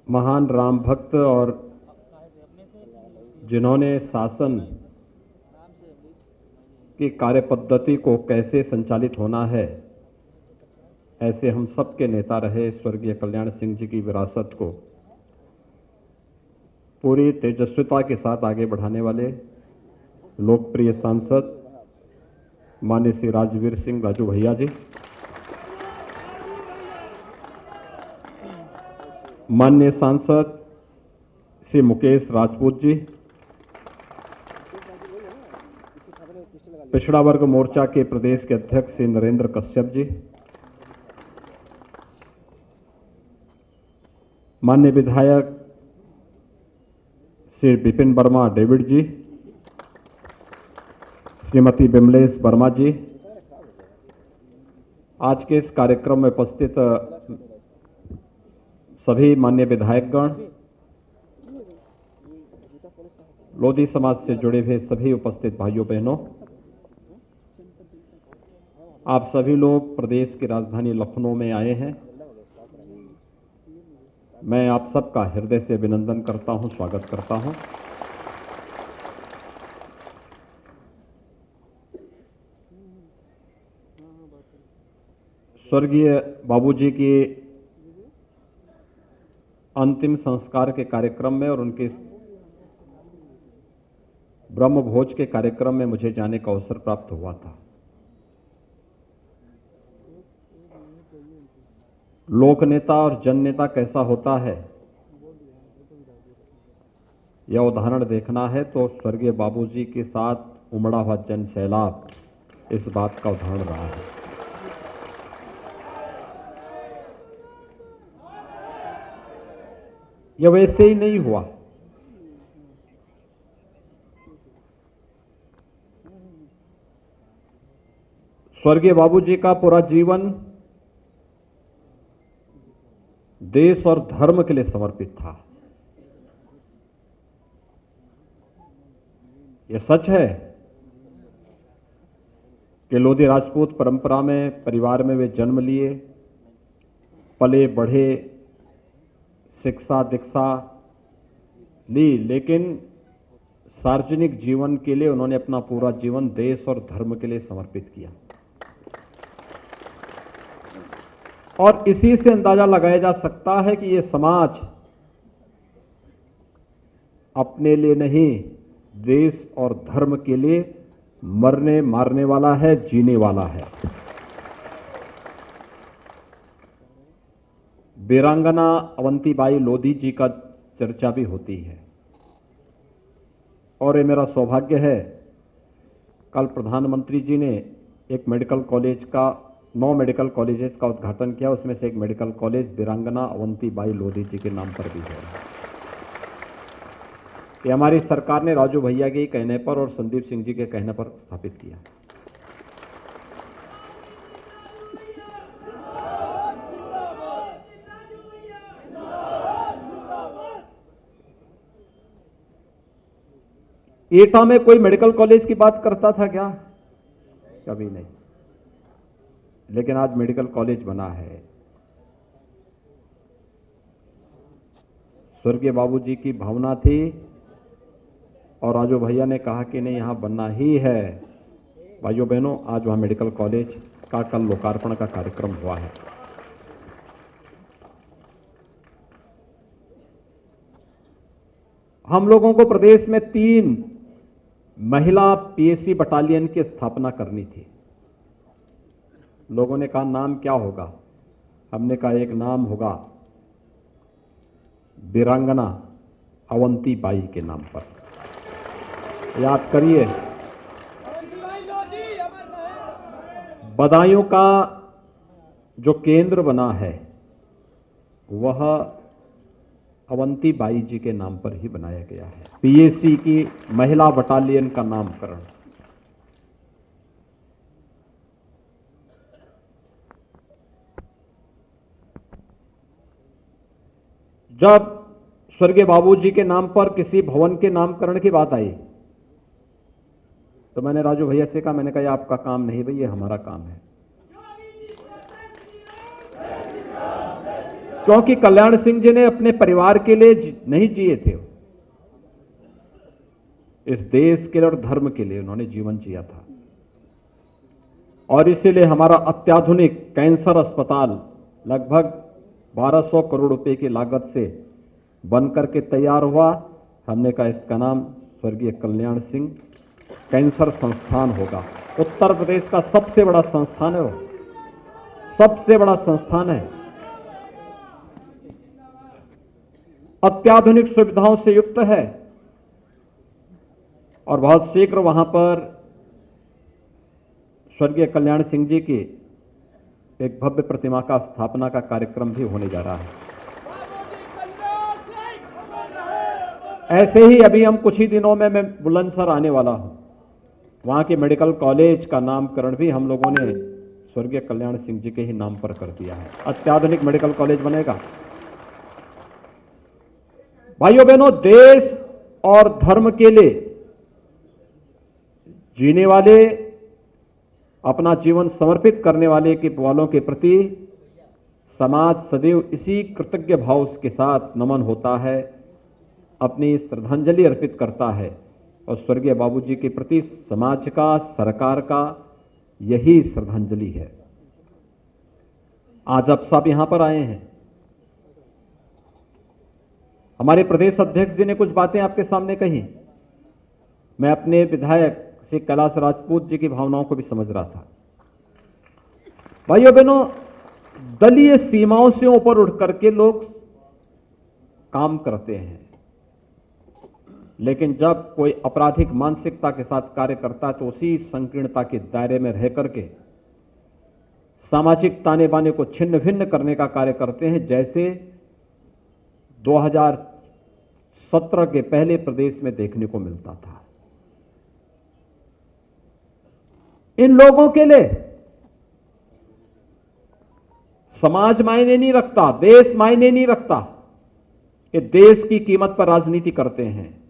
महान राम भक्त और जिन्होंने शासन की कार्य पद्धति को कैसे संचालित होना है, ऐसे हम सबके नेता रहे स्वर्गीय कल्याण सिंह जी की विरासत को पूरी तेजस्विता के साथ आगे बढ़ाने वाले लोकप्रिय सांसद माननीय श्री राजवीर सिंह राजू भैया जी, माननीय सांसद श्री मुकेश राजपूत जी, पिछड़ा वर्ग मोर्चा के प्रदेश के अध्यक्ष श्री नरेंद्र कश्यप जी, माननीय विधायक श्री विपिन वर्मा डेविड जी, श्रीमती बिमलेश वर्मा जी, आज के इस कार्यक्रम में उपस्थित सभी माननीय विधायकगण, लोधी समाज से जुड़े हुए सभी उपस्थित भाइयों बहनों, आप सभी लोग प्रदेश की राजधानी लखनऊ में आए हैं। मैं आप सबका हृदय से अभिनंदन करता हूं, स्वागत करता हूं। स्वर्गीय बाबूजी की अंतिम संस्कार के कार्यक्रम में और उनके ब्रह्म भोज के कार्यक्रम में मुझे जाने का अवसर प्राप्त हुआ था। लोक नेता और जन नेता कैसा होता है, यह उदाहरण देखना है तो स्वर्गीय बाबूजी के साथ उमड़ा हुआ जन सैलाब इस बात का उदाहरण रहा है। यह वैसे ही नहीं हुआ। स्वर्गीय बाबूजी का पूरा जीवन देश और धर्म के लिए समर्पित था। यह सच है कि लोधी राजपूत परंपरा में परिवार में वे जन्म लिए, पले बढ़े, शिक्षा दीक्षा ली, लेकिन सार्वजनिक जीवन के लिए उन्होंने अपना पूरा जीवन देश और धर्म के लिए समर्पित किया। और इसी से अंदाजा लगाया जा सकता है कि यह समाज अपने लिए नहीं, देश और धर्म के लिए मरने मारने वाला है, जीने वाला है। वीरांगना अवंतीबाई लोधी जी का चर्चा भी होती है और ये मेरा सौभाग्य है, कल प्रधानमंत्री जी ने एक मेडिकल कॉलेज का 9 मेडिकल कॉलेजेस का उद्घाटन किया, उसमें से एक मेडिकल कॉलेज वीरांगना अवंतीबाई लोधी जी के नाम पर भी है। ये हमारी सरकार ने राजू भैया के कहने पर और संदीप सिंह जी के कहने पर स्थापित किया। एटा में कोई मेडिकल कॉलेज की बात करता था क्या? कभी नहीं। लेकिन आज मेडिकल कॉलेज बना है। स्वर्गीय बाबूजी की भावना थी और राजू भैया ने कहा कि नहीं, यहां बनना ही है। भाइयों बहनों, आज वहां मेडिकल कॉलेज का कल लोकार्पण का कार्यक्रम हुआ है। हम लोगों को प्रदेश में 3 महिला पीएसी बटालियन की स्थापना करनी थी। लोगों ने कहा नाम क्या होगा? हमने कहा एक नाम होगा वीरांगना अवंतीबाई के नाम पर। याद करिए, बदायूं का जो केंद्र बना है वह अवंतीबाई जी के नाम पर ही बनाया गया है। पीएसी की महिला बटालियन का नामकरण। जब स्वर्गीय बाबूजी के नाम पर किसी भवन के नामकरण की बात आई तो मैंने राजू भैया से कहा, मैंने कहा आपका काम नहीं भाई, ये हमारा काम है। क्योंकि कल्याण सिंह जी ने अपने परिवार के लिए नहीं जिए थे, इस देश के लिए और धर्म के लिए उन्होंने जीवन जिया था। और इसीलिए हमारा अत्याधुनिक कैंसर अस्पताल लगभग 1200 करोड़ रुपए की लागत से बनकर के तैयार हुआ। हमने कहा इसका नाम स्वर्गीय कल्याण सिंह कैंसर संस्थान होगा। उत्तर प्रदेश का सबसे बड़ा संस्थान है, वो सबसे बड़ा संस्थान है। अत्याधुनिक सुविधाओं से युक्त है और बहुत शीघ्र वहां पर स्वर्गीय कल्याण सिंह जी की एक भव्य प्रतिमा का स्थापना का कार्यक्रम भी होने जा रहा है। ऐसे ही अभी हम कुछ ही दिनों में मैं बुलंदशहर आने वाला हूं, वहां के मेडिकल कॉलेज का नामकरण भी हम लोगों ने स्वर्गीय कल्याण सिंह जी के ही नाम पर कर दिया है। अत्याधुनिक मेडिकल कॉलेज बनेगा। भाइयों बहनों, देश और धर्म के लिए जीने वाले, अपना जीवन समर्पित करने वालों के प्रति समाज सदैव इसी कृतज्ञ भाव के साथ नमन होता है, अपनी श्रद्धांजलि अर्पित करता है। और स्वर्गीय बाबूजी के प्रति समाज का, सरकार का यही श्रद्धांजलि है। आज आप सब यहां पर आए हैं। हमारे प्रदेश अध्यक्ष जी ने कुछ बातें आपके सामने कही। मैं अपने विधायक श्री कैलाश राजपूत जी की भावनाओं को भी समझ रहा था। भाइयों बहनों, दलीय सीमाओं से ऊपर उठ करके लोग काम करते हैं, लेकिन जब कोई आपराधिक मानसिकता के साथ कार्य करता है तो उसी संकीर्णता के दायरे में रह करके सामाजिक ताने बाने को छिन्न भिन्न करने का कार्य करते हैं, जैसे 2017 के पहले प्रदेश में देखने को मिलता था। इन लोगों के लिए समाज मायने नहीं रखता, देश मायने नहीं रखता। ये देश की कीमत पर राजनीति करते हैं।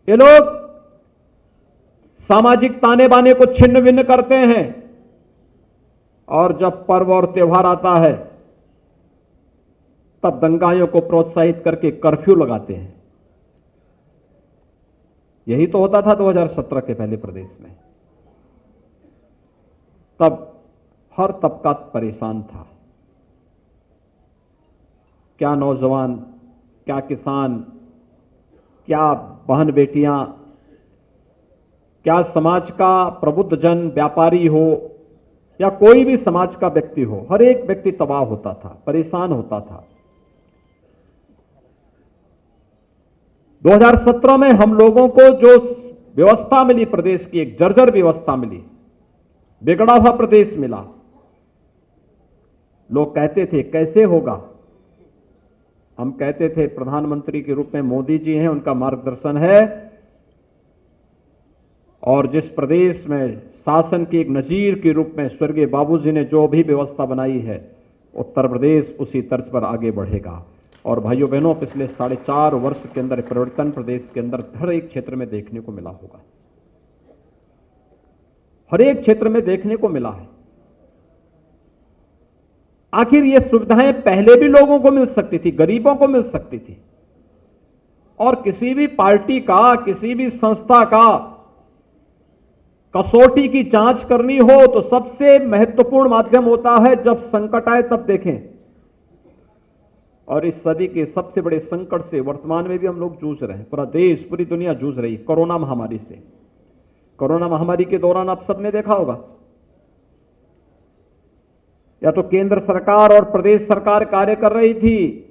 ये लोग सामाजिक ताने बाने को छिन्न भिन्न करते हैं और जब पर्व और त्योहार आता है तब दंगाइयों को प्रोत्साहित करके कर्फ्यू लगाते हैं। यही तो होता था 2017 के पहले प्रदेश में। तब हर तबका परेशान था, क्या नौजवान, क्या किसान, क्या बहन बेटियां, क्या समाज का प्रबुद्ध जन, व्यापारी हो या कोई भी समाज का व्यक्ति हो, हर एक व्यक्ति तबाह होता था, परेशान होता था। 2017 में हम लोगों को जो व्यवस्था मिली, प्रदेश की एक जर्जर व्यवस्था मिली, बिगड़ा हुआ प्रदेश मिला। लोग कहते थे कैसे होगा, हम कहते थे प्रधानमंत्री के रूप में मोदी जी हैं, उनका मार्गदर्शन है, और जिस प्रदेश में शासन की एक नजीर के रूप में स्वर्गीय बाबूजी ने जो भी व्यवस्था बनाई है, उत्तर प्रदेश उसी तर्ज पर आगे बढ़ेगा। और भाइयों बहनों, पिछले 4.5 वर्ष के अंदर परिवर्तन प्रदेश के अंदर हर एक क्षेत्र में देखने को मिला होगा, हर एक क्षेत्र में देखने को मिला है। आखिर ये सुविधाएं पहले भी लोगों को मिल सकती थी, गरीबों को मिल सकती थी, और किसी भी पार्टी का, किसी भी संस्था का कसौटी की जांच करनी हो तो सबसे महत्वपूर्ण माध्यम होता है जब संकट आए तब देखें। और इस सदी के सबसे बड़े संकट से वर्तमान में भी हम लोग जूझ रहे हैं, पूरा देश, पूरी दुनिया जूझ रही है, कोरोना महामारी से। कोरोना महामारी के दौरान आप सबने देखा होगा, या तो केंद्र सरकार और प्रदेश सरकार कार्य कर रही थी,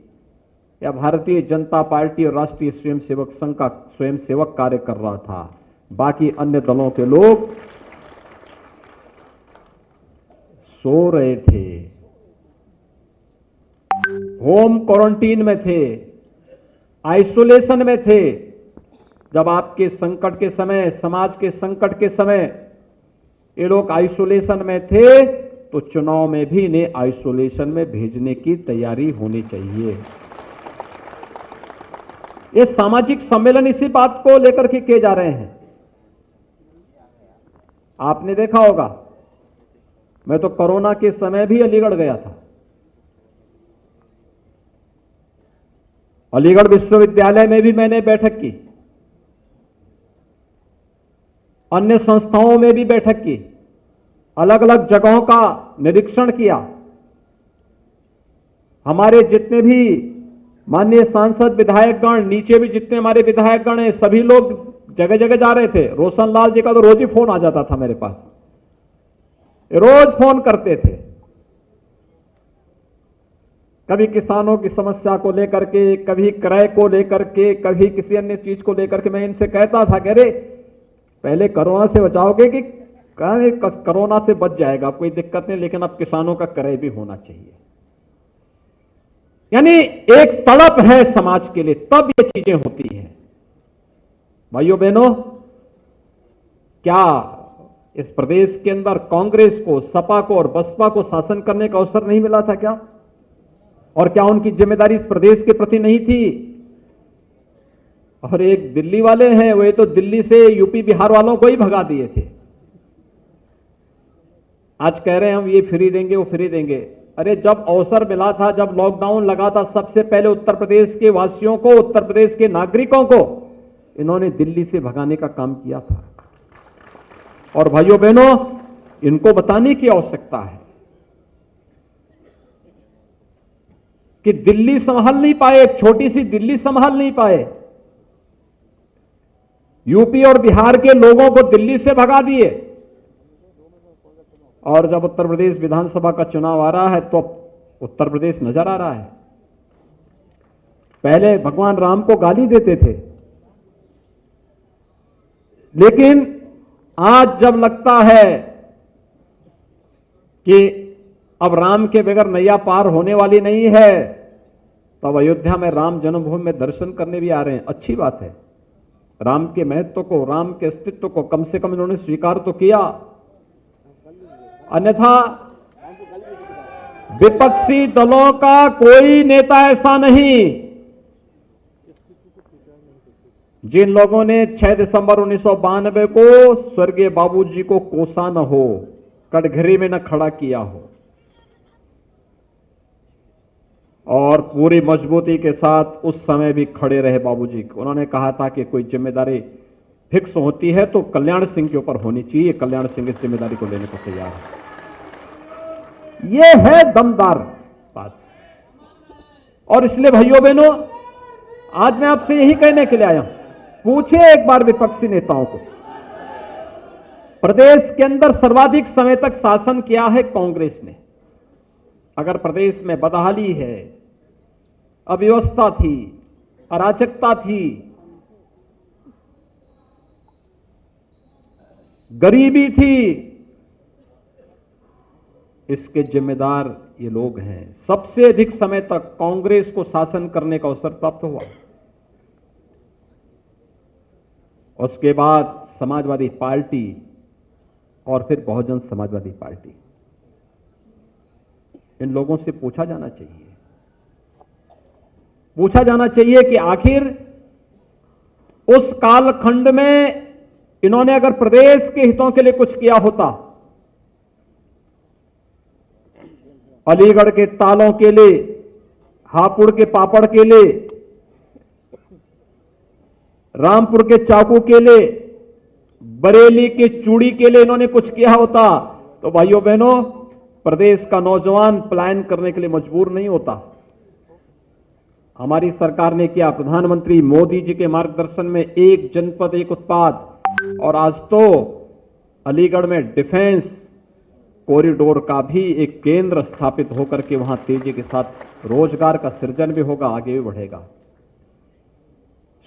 या भारतीय जनता पार्टी और राष्ट्रीय स्वयंसेवक संघ का स्वयंसेवक कार्य कर रहा था। बाकी अन्य दलों के लोग सो रहे थे, होम क्वारंटीन में थे, आइसोलेशन में थे। जब आपके संकट के समय, समाज के संकट के समय ये लोग आइसोलेशन में थे, तो चुनाव में भी इन्हें आइसोलेशन में भेजने की तैयारी होनी चाहिए। ये सामाजिक सम्मेलन इसी बात को लेकर के किए जा रहे हैं। आपने देखा होगा मैं तो कोरोना के समय भी अलीगढ़ गया था। अलीगढ़ विश्वविद्यालय में भी मैंने बैठक की, अन्य संस्थाओं में भी बैठक की, अलग अलग जगहों का निरीक्षण किया। हमारे जितने भी माननीय सांसद विधायकगण, नीचे भी जितने हमारे विधायकगण हैं, सभी लोग जगह जगह जा रहे थे। रोशन लाल जी का तो रोज ही फोन आ जाता था मेरे पास, रोज फोन करते थे, कभी किसानों की समस्या को लेकर के, कभी क्रय को लेकर के, कभी किसी अन्य चीज को लेकर के। मैं इनसे कहता था कि अरे पहले कोरोना से बचाओगे कि कोरोना से बच जाएगा, कोई दिक्कत नहीं, लेकिन अब किसानों का क्रय भी होना चाहिए। यानी एक तड़प है समाज के लिए, तब ये चीजें होती हैं। भाइयों बहनों, क्या इस प्रदेश के अंदर कांग्रेस को, सपा को और बसपा को शासन करने का अवसर नहीं मिला था क्या? और क्या उनकी जिम्मेदारी इस प्रदेश के प्रति नहीं थी? और एक दिल्ली वाले हैं, वे तो दिल्ली से यूपी बिहार वालों को ही भगा दिए थे। आज कह रहे हैं हम ये फ्री देंगे, वो फ्री देंगे। अरे जब अवसर मिला था, जब लॉकडाउन लगा था, सबसे पहले उत्तर प्रदेश के वासियों को, उत्तर प्रदेश के नागरिकों को इन्होंने दिल्ली से भगाने का काम किया था। और भाइयों बहनों, इनको बताने की आवश्यकता है कि दिल्ली संभाल नहीं पाए, एक छोटी सी दिल्ली संभाल नहीं पाए, यूपी और बिहार के लोगों को दिल्ली से भगा दिए। और जब उत्तर प्रदेश विधानसभा का चुनाव आ रहा है तो उत्तर प्रदेश नजर आ रहा है। पहले भगवान राम को गाली देते थे, लेकिन आज जब लगता है कि अब राम के बगैर नैया पार होने वाली नहीं है, तब अयोध्या में राम जन्मभूमि में दर्शन करने भी आ रहे हैं। अच्छी बात है, राम के महत्व को, राम के अस्तित्व को कम से कम इन्होंने स्वीकार तो किया। अन्यथा विपक्षी दलों का कोई नेता ऐसा नहीं जिन लोगों ने 6 दिसंबर 1992 को स्वर्गीय बाबूजी को कोसा न हो, कटघरे में न खड़ा किया हो, और पूरी मजबूती के साथ उस समय भी खड़े रहे बाबूजी। उन्होंने कहा था कि कोई जिम्मेदारी फिक्स होती है तो कल्याण सिंह के ऊपर होनी चाहिए। कल्याण सिंह इस जिम्मेदारी को लेने को तैयार है। यह है दमदार बात। और इसलिए भाइयों बहनों, आज मैं आपसे यही कहने के लिए आया हूं, पूछिए एक बार विपक्षी नेताओं को, प्रदेश के अंदर सर्वाधिक समय तक शासन किया है कांग्रेस ने। अगर प्रदेश में बदहाली है, अव्यवस्था थी, अराजकता थी, गरीबी थी, इसके जिम्मेदार ये लोग हैं। सबसे अधिक समय तक कांग्रेस को शासन करने का अवसर प्राप्त हुआ। उसके बाद समाजवादी पार्टी और फिर बहुजन समाजवादी पार्टी। इन लोगों से पूछा जाना चाहिए कि आखिर उस कालखंड में इन्होंने अगर प्रदेश के हितों के लिए कुछ किया होता, अलीगढ़ के तालों के लिए, हापुड़ के पापड़ के लिए, रामपुर के चाकू के लिए, बरेली के चूड़ी के लिए इन्होंने कुछ किया होता, तो भाइयों बहनों, प्रदेश का नौजवान पलायन करने के लिए मजबूर नहीं होता। हमारी सरकार ने किया, प्रधानमंत्री मोदी जी के मार्गदर्शन में एक जनपद एक उत्पाद, और आज तो अलीगढ़ में डिफेंस कॉरिडोर का भी एक केंद्र स्थापित होकर के वहां तेजी के साथ रोजगार का सृजन भी होगा, आगे भी बढ़ेगा।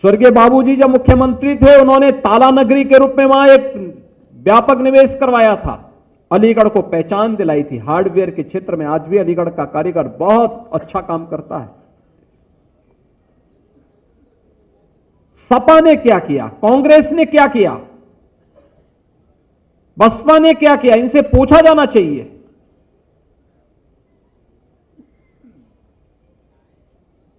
स्वर्गीय बाबूजी जब मुख्यमंत्री थे, उन्होंने ताला नगरी के रूप में वहां एक व्यापक निवेश करवाया था, अलीगढ़ को पहचान दिलाई थी। हार्डवेयर के क्षेत्र में आज भी अलीगढ़ का कारीगर बहुत अच्छा काम करता है। सपा ने क्या किया, कांग्रेस ने क्या किया, बसपा ने क्या किया, इनसे पूछा जाना चाहिए।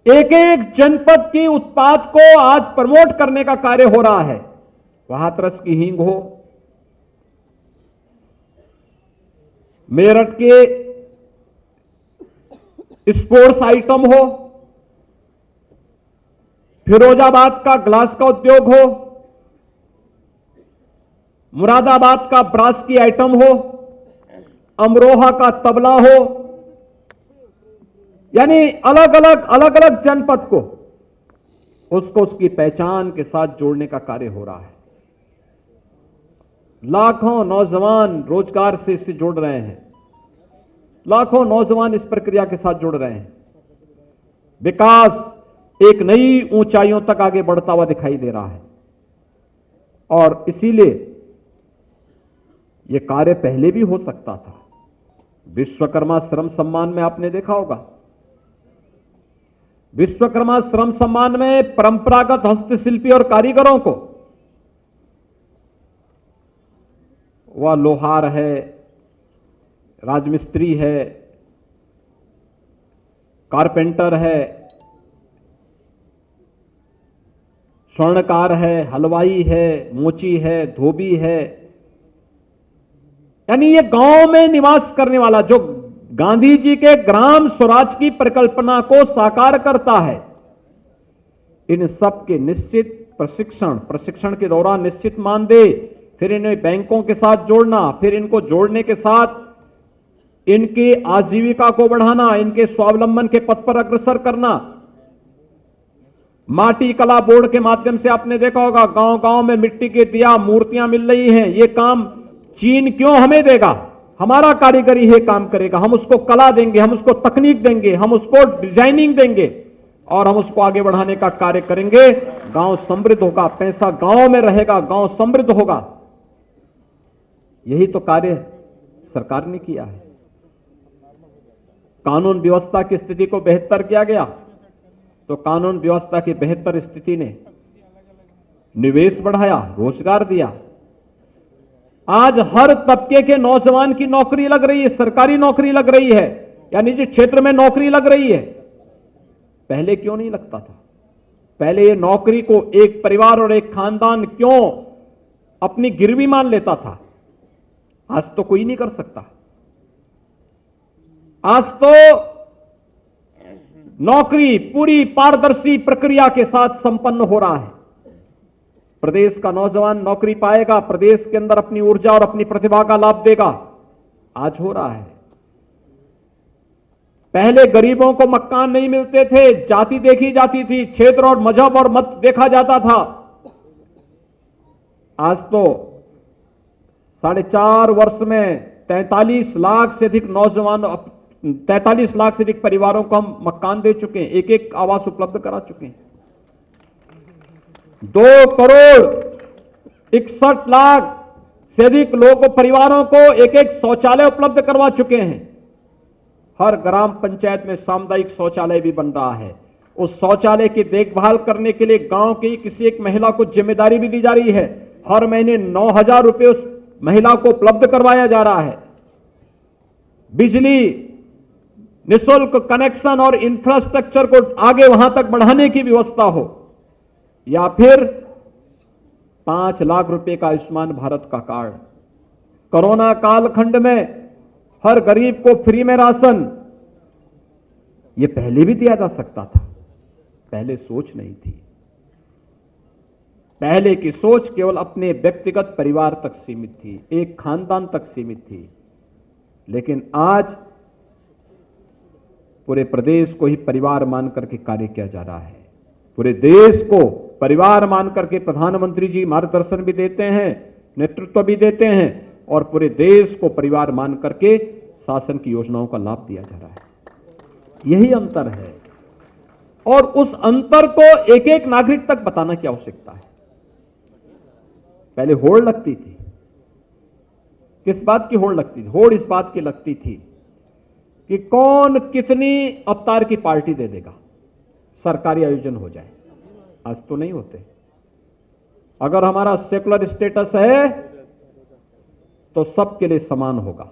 एक एक जनपद की उत्पाद को आज प्रमोट करने का कार्य हो रहा है। वहां हाथरस की हींग हो, मेरठ के स्पोर्ट्स आइटम हो, फिरोजाबाद का ग्लास का उद्योग हो, मुरादाबाद का ब्रास की आइटम हो, अमरोहा का तबला हो, यानी अलग अलग जनपद को उसको उसकी पहचान के साथ जोड़ने का कार्य हो रहा है। लाखों नौजवान रोजगार से इससे जुड़ रहे हैं, लाखों नौजवान इस प्रक्रिया के साथ जुड़ रहे हैं। विकास एक नई ऊंचाइयों तक आगे बढ़ता हुआ दिखाई दे रहा है और इसीलिए यह कार्य पहले भी हो सकता था। विश्वकर्मा श्रम सम्मान में आपने देखा होगा, विश्वकर्मा श्रम सम्मान में परंपरागत हस्तशिल्पी और कारीगरों को, वह लोहार है, राजमिस्त्री है, कारपेंटर है, स्वर्णकार है, हलवाई है, मोची है, धोबी है, यानी ये गांव में निवास करने वाला जो गांधी जी के ग्राम स्वराज की परिकल्पना को साकार करता है, इन सब के निश्चित प्रशिक्षण के दौरान निश्चित मानदेय, फिर इन्हें बैंकों के साथ जोड़ना, फिर इनको जोड़ने के साथ इनकी आजीविका को बढ़ाना, इनके स्वावलंबन के पथ पर अग्रसर करना। माटी कला बोर्ड के माध्यम से आपने देखा होगा गांव गांव में मिट्टी के दिया मूर्तियां मिल रही हैं। ये काम चीन क्यों हमें देगा? हमारा कारीगरी ये काम करेगा, हम उसको कला देंगे, हम उसको तकनीक देंगे, हम उसको डिजाइनिंग देंगे और हम उसको आगे बढ़ाने का कार्य करेंगे। गांव समृद्ध होगा, पैसा गांव में रहेगा, गांव समृद्ध होगा। यही तो कार्य सरकार ने किया है। कानून व्यवस्था की स्थिति को बेहतर किया गया, तो कानून व्यवस्था की बेहतर स्थिति ने निवेश बढ़ाया, रोजगार दिया। आज हर तबके के नौजवान की नौकरी लग रही है, सरकारी नौकरी लग रही है, यानी जिस क्षेत्र में नौकरी लग रही है। पहले क्यों नहीं लगता था? पहले ये नौकरी को एक परिवार और एक खानदान क्यों अपनी गिरवी मान लेता था? आज तो कोई नहीं कर सकता। आज तो नौकरी पूरी पारदर्शी प्रक्रिया के साथ संपन्न हो रहा है। प्रदेश का नौजवान नौकरी पाएगा, प्रदेश के अंदर अपनी ऊर्जा और अपनी प्रतिभा का लाभ देगा। आज हो रहा है। पहले गरीबों को मकान नहीं मिलते थे, जाति देखी जाती थी, क्षेत्र और मजहब और मत देखा जाता था। आज तो 4.5 वर्ष में 43 लाख से अधिक नौजवान, 43 लाख से अधिक परिवारों को हम मकान दे चुके हैं, एक एक आवास उपलब्ध करा चुके हैं। 2 करोड़ 61 लाख से अधिक लोगों परिवारों को एक एक शौचालय उपलब्ध करवा चुके हैं। हर ग्राम पंचायत में सामुदायिक शौचालय भी बन रहा है। उस शौचालय की देखभाल करने के लिए गांव की किसी एक महिला को जिम्मेदारी भी दी जा रही है। हर महीने 9,000 रुपए उस महिला को उपलब्ध करवाया जा रहा है। बिजली निःशुल्क कनेक्शन और इंफ्रास्ट्रक्चर को आगे वहां तक बढ़ाने की व्यवस्था हो, या फिर 5 लाख रुपए का आयुष्मान भारत का कार्ड। कोरोना कालखंड में हर गरीब को फ्री में राशन, यह पहले भी दिया जा सकता था। पहले सोच नहीं थी। पहले की सोच केवल अपने व्यक्तिगत परिवार तक सीमित थी, एक खानदान तक सीमित थी। लेकिन आज पूरे प्रदेश को ही परिवार मान करके कार्य किया जा रहा है। पूरे देश को परिवार मान करके प्रधानमंत्री जी मार्गदर्शन भी देते हैं, नेतृत्व भी देते हैं और पूरे देश को परिवार मान करके शासन की योजनाओं का लाभ दिया जा रहा है। यही अंतर है और उस अंतर को एक एक नागरिक तक बताना की आवश्यकता है। पहले होड़ लगती थी। किस बात की होड़ लगती थी? होड़ इस बात की लगती थी कि कौन कितनी अवतार की पार्टी दे देगा, सरकारी आयोजन हो जाए। आज तो नहीं होते। अगर हमारा सेकुलर स्टेटस है तो सबके लिए समान होगा।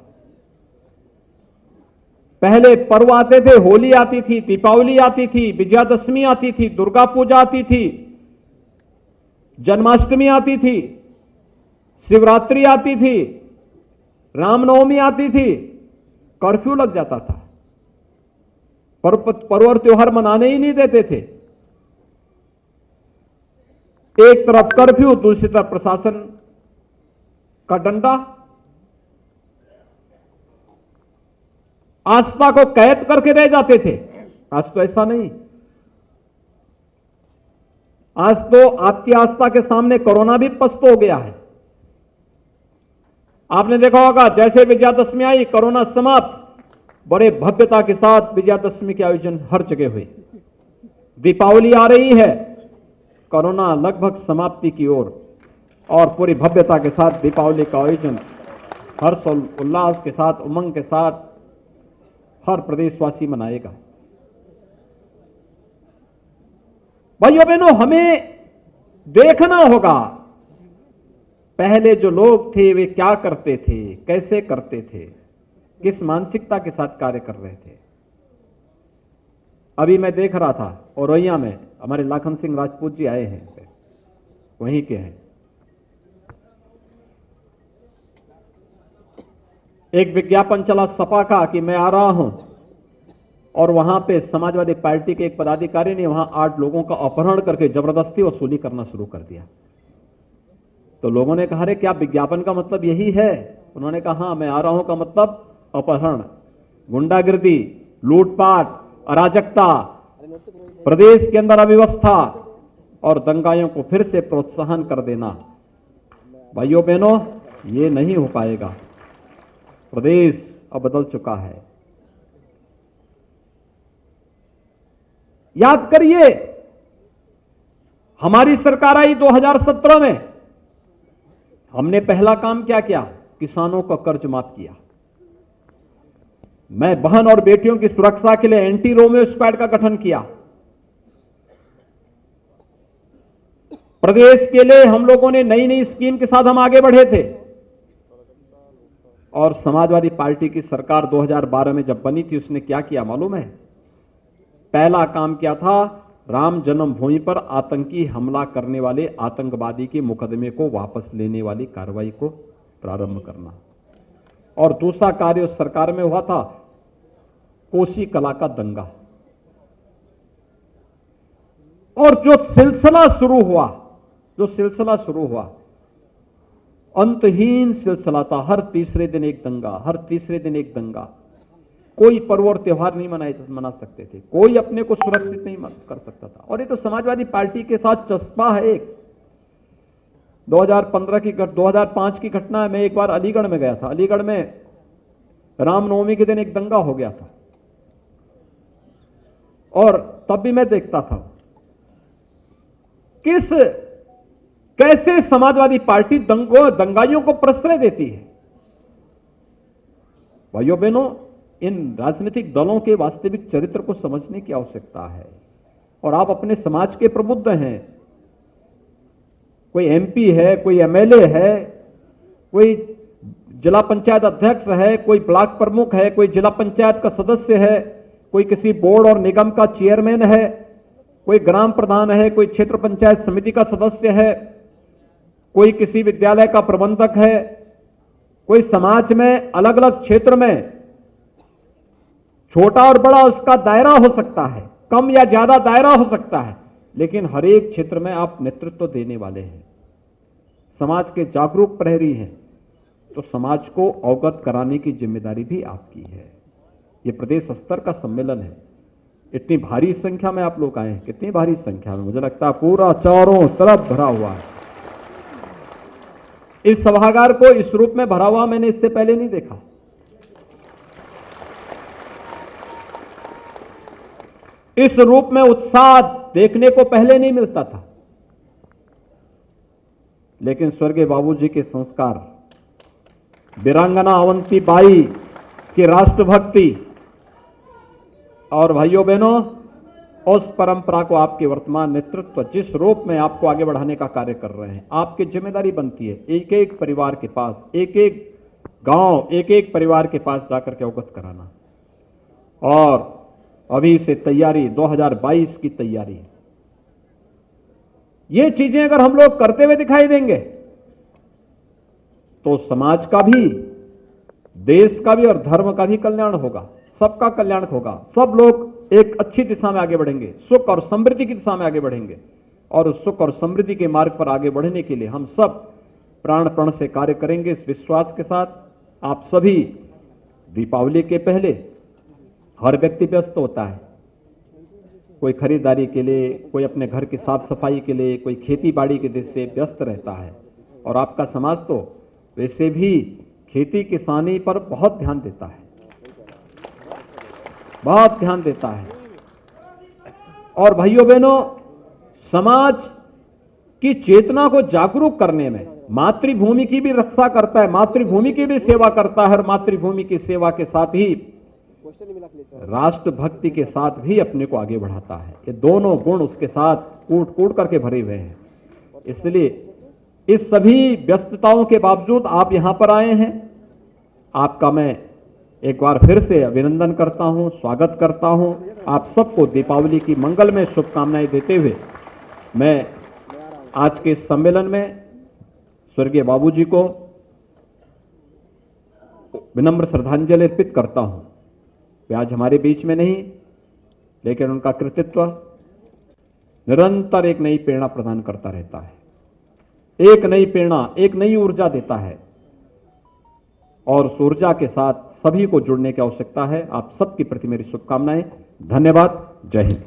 पहले पर्व आते थे, होली आती थी, दीपावली आती थी, विजयादशमी आती थी, दुर्गा पूजा आती थी, जन्माष्टमी आती थी, शिवरात्रि आती थी, रामनवमी आती थी, कर्फ्यू लग जाता था, पर्व और त्योहार मनाने ही नहीं देते थे। एक तरफ कर्फ्यू, दूसरी तरफ प्रशासन का डंडा। आस्था को कैद करके रह जाते थे। आज तो ऐसा नहीं। आज तो आपकी आस्था के सामने कोरोना भी पस्त हो गया है। आपने देखा होगा, जैसे विजयादशमी आई, कोरोना समाप्त, बड़े भव्यता के साथ विजयादशमी के आयोजन हर जगह हुए। दीपावली आ रही है, कोरोना लगभग समाप्ति की ओर, और पूरी भव्यता के साथ दीपावली का आयोजन हर्ष और उल्लास के साथ, उमंग के साथ हर प्रदेशवासी मनाएगा। भाइयों बहनों, हमें देखना होगा पहले जो लोग थे वे क्या करते थे, कैसे करते थे, किस मानसिकता के साथ कार्य कर रहे थे। अभी मैं देख रहा था औरैया में हमारे लाखन सिंह राजपूत जी आए हैं, वहीं के हैं। एक विज्ञापन चला सपा का कि मैं आ रहा हूं, और वहां पे समाजवादी पार्टी के एक पदाधिकारी ने वहां 8 लोगों का अपहरण करके जबरदस्ती वसूली करना शुरू कर दिया। तो लोगों ने कहा, अरे क्या विज्ञापन का मतलब यही है? उन्होंने कहा, हाँ, मैं आ रहा हूं का मतलब अपहरण, गुंडागिर्दी, लूटपाट, अराजकता, प्रदेश के अंदर अव्यवस्था और दंगाइयों को फिर से प्रोत्साहन कर देना। भाइयों बहनों, ये नहीं हो पाएगा। प्रदेश अब बदल चुका है। याद करिए, हमारी सरकार आई 2017 में, हमने पहला काम क्या किया? किसानों का कर्ज माफ किया। मैं बहन और बेटियों की सुरक्षा के लिए एंटी रोमियो स्क्वाड का गठन किया। प्रदेश के लिए हम लोगों ने नई नई स्कीम के साथ हम आगे बढ़े थे। और समाजवादी पार्टी की सरकार 2012 में जब बनी थी, उसने क्या किया मालूम है? पहला काम क्या था? राम जन्मभूमि पर आतंकी हमला करने वाले आतंकवादी के मुकदमे को वापस लेने वाली कार्रवाई को प्रारंभ करना। और दूसरा कार्य उस सरकार में हुआ था, कोसी कला का दंगा। और जो सिलसिला शुरू हुआ, अंतहीन सिलसिला था। हर तीसरे दिन एक दंगा, हर तीसरे दिन एक दंगा। कोई पर्व और त्योहार नहीं मना सकते थे, कोई अपने को सुरक्षित नहीं कर सकता था। और ये तो समाजवादी पार्टी के साथ चस्पा है। एक 2005 की घटना है। मैं एक बार अलीगढ़ में गया था। अलीगढ़ में रामनवमी के दिन एक दंगा हो गया था, और तब भी मैं देखता था कैसे समाजवादी पार्टी दंगाइयों को प्रश्रय देती है। भाइयों बहनों, इन राजनीतिक दलों के वास्तविक चरित्र को समझने की आवश्यकता है। और आप अपने समाज के प्रबुद्ध हैं। कोई एमपी है, कोई एमएलए है, कोई जिला पंचायत अध्यक्ष है, कोई ब्लॉक प्रमुख है, कोई जिला पंचायत का सदस्य है, कोई किसी बोर्ड और निगम का चेयरमैन है, कोई ग्राम प्रधान है, कोई क्षेत्र पंचायत समिति का सदस्य है, कोई किसी विद्यालय का प्रबंधक है, कोई समाज में अलग अलग क्षेत्र में छोटा और बड़ा उसका दायरा हो सकता है, कम या ज्यादा दायरा हो सकता है, लेकिन हर एक क्षेत्र में आप नेतृत्व देने वाले हैं, समाज के जागरूक प्रहरी हैं। तो समाज को अवगत कराने की जिम्मेदारी भी आपकी है। ये प्रदेश स्तर का सम्मेलन है। इतनी भारी संख्या में आप लोग आए हैं, कितनी भारी संख्या में, मुझे लगता है पूरा चारों तरफ भरा हुआ है। इस सभागार को इस रूप में भरा हुआ मैंने इससे पहले नहीं देखा। इस रूप में उत्साह देखने को पहले नहीं मिलता था। लेकिन स्वर्गीय बाबूजी के संस्कार, वीरांगना अवंती बाई की राष्ट्रभक्ति, और भाइयों बहनों, उस परंपरा को आपके वर्तमान नेतृत्व जिस रूप में आपको आगे बढ़ाने का कार्य कर रहे हैं, आपकी जिम्मेदारी बनती है एक एक परिवार के पास, एक एक गांव, एक एक परिवार के पास जाकर के अवगत कराना। और अभी से तैयारी, 2022 की तैयारी, ये चीजें अगर हम लोग करते हुए दिखाई देंगे तो समाज का भी देश का भी और धर्म का भी कल्याण होगा, सबका कल्याण होगा। सब लोग एक अच्छी दिशा में आगे बढ़ेंगे, सुख और समृद्धि की दिशा में आगे बढ़ेंगे। और उस सुख और समृद्धि के मार्ग पर आगे बढ़ने के लिए हम सब प्राण प्रण से कार्य करेंगे। इस विश्वास के साथ आप सभी, दीपावली के पहले हर व्यक्ति व्यस्त होता है, कोई खरीदारी के लिए, कोई अपने घर की साफ सफाई के लिए, कोई खेती बाड़ी के दृष्टि से व्यस्त रहता है। और आपका समाज तो वैसे भी खेती किसानी पर बहुत ध्यान देता है, बहुत ध्यान देता है। और भाइयों बहनों, समाज की चेतना को जागरूक करने में मातृभूमि की भी रक्षा करता है, मातृभूमि की भी सेवा करता है, और मातृभूमि की सेवा के साथ ही राष्ट्रभक्ति के साथ भी अपने को आगे बढ़ाता है। ये दोनों गुण उसके साथ कूट कूट करके भरे हुए हैं। इसलिए इस सभी व्यस्तताओं के बावजूद आप यहां पर आए हैं, आपका मैं एक बार फिर से अभिनंदन करता हूं, स्वागत करता हूं। आप सबको दीपावली की मंगलमय शुभकामनाएं देते हुए मैं आज के इस सम्मेलन में स्वर्गीय बाबूजी को विनम्र श्रद्धांजलि अर्पित करता हूं। वे आज हमारे बीच में नहीं, लेकिन उनका कृतित्व निरंतर एक नई प्रेरणा प्रदान करता रहता है, एक नई प्रेरणा, एक नई ऊर्जा देता है। और उस ऊर्जा के साथ सभी को जुड़ने की आवश्यकता है। आप सबके प्रति मेरी शुभकामनाएं। धन्यवाद। जय हिंद।